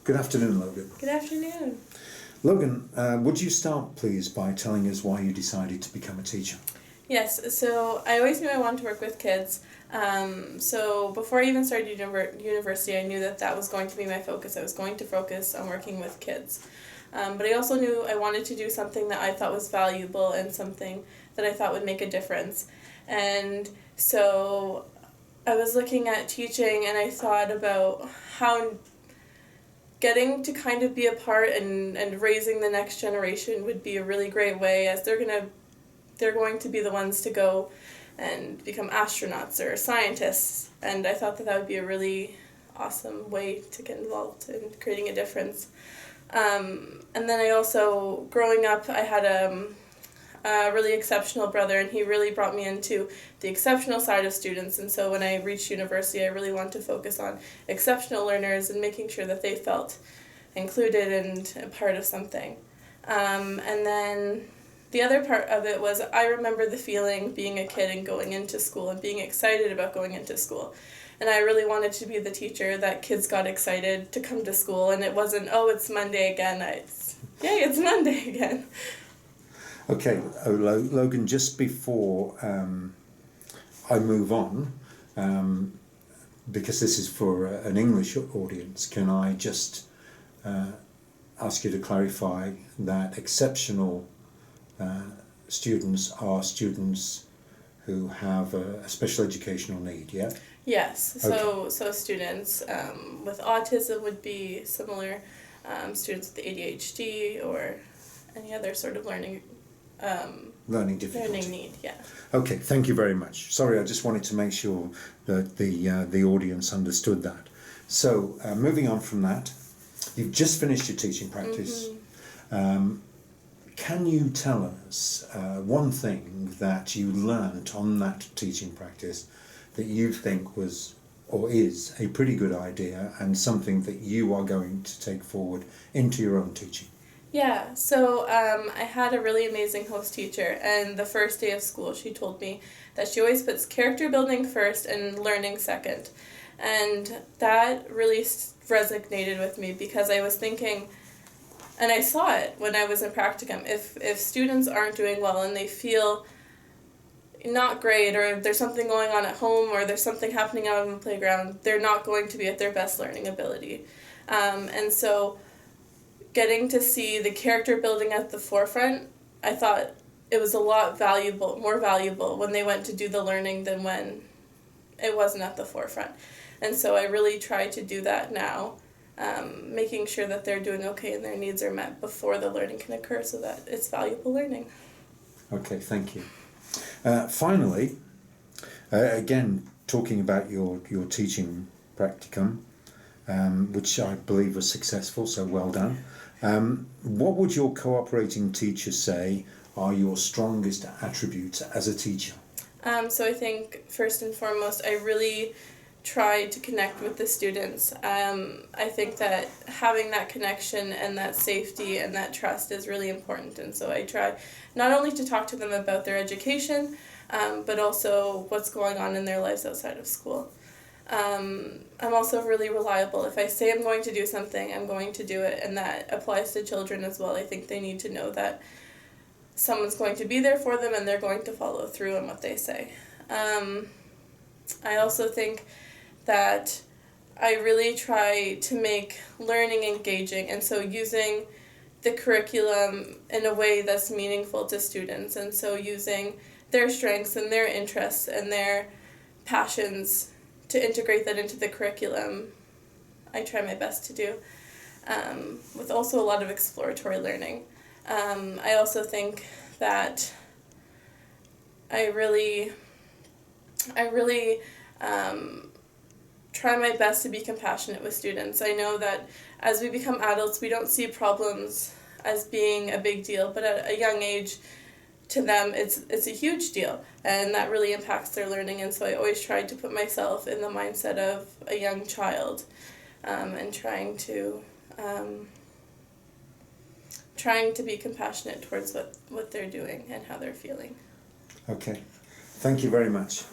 Good afternoon, Logan. Good afternoon. Logan, would you start, please, by telling us why you decided to become a teacher? Yes, so I always knew I wanted to work with kids. So before I even started university, I knew that was going to be my focus. I was going to focus on working with kids. But I also knew I wanted to do something that I thought was valuable and something that I thought would make a difference. And so I was looking at teaching, and I thought about how getting to kind of be a part and raising the next generation would be a really great way, as they're going to be the ones to go and become astronauts or scientists. And I thought that would be a really awesome way to get involved in creating a difference. And then I also, growing up, I had a really exceptional brother, and he really brought me into the exceptional side of students. And so when I reached university, I really wanted to focus on exceptional learners and making sure that they felt included and a part of something. And then the other part of it was, I remember the feeling being a kid and going into school and being excited about going into school. And I really wanted to be the teacher that kids got excited to come to school, and it wasn't, oh, it's Monday again. Yay, it's Monday again. Okay, Logan, just before I move on, because this is for an English audience, can I just ask you to clarify that exceptional students are students who have a special educational need, yeah? Yes, Okay. so students with autism would be similar, students with ADHD or any other sort of learning difficulty. learning need, yeah. Okay, thank you very much. Sorry, I just wanted to make sure that the audience understood that. So, moving on from that, you've just finished your teaching practice. Mm-hmm. Can you tell us one thing that you learnt on that teaching practice that you think was or is a pretty good idea and something that you are going to take forward into your own teaching? Yeah, so I had a really amazing host teacher, and the first day of school she told me that she always puts character building first and learning second. And that really resonated with me, because I was thinking, and I saw it when I was in practicum, if students aren't doing well and they feel not great, or if there's something going on at home, or there's something happening out on the playground, they're not going to be at their best learning ability. And so getting to see the character building at the forefront, I thought it was a lot more valuable when they went to do the learning than when it wasn't at the forefront. And so I really try to do that now, making sure that they're doing okay and their needs are met before the learning can occur, so that it's valuable learning. Okay, thank you. Finally, again, talking about your teaching practicum, which I believe was successful, so well done. What would your cooperating teachers say are your strongest attributes as a teacher? So I think first and foremost, I really try to connect with the students. I think that having that connection and that safety and that trust is really important. And so I try not only to talk to them about their education, but also what's going on in their lives outside of school. I'm also really reliable. If I say I'm going to do something, I'm going to do it, and that applies to children as well. I think they need to know that someone's going to be there for them and they're going to follow through on what they say. I also think that I really try to make learning engaging, and so using the curriculum in a way that's meaningful to students, and so using their strengths and their interests and their passions to integrate that into the curriculum, I try my best to do, with also a lot of exploratory learning. I also think that I really try my best to be compassionate with students. I know that as we become adults, we don't see problems as being a big deal, but at a young age, to them, it's a huge deal, and that really impacts their learning. And so I always try to put myself in the mindset of a young child, and trying to be compassionate towards what they're doing and how they're feeling. Okay, thank you very much.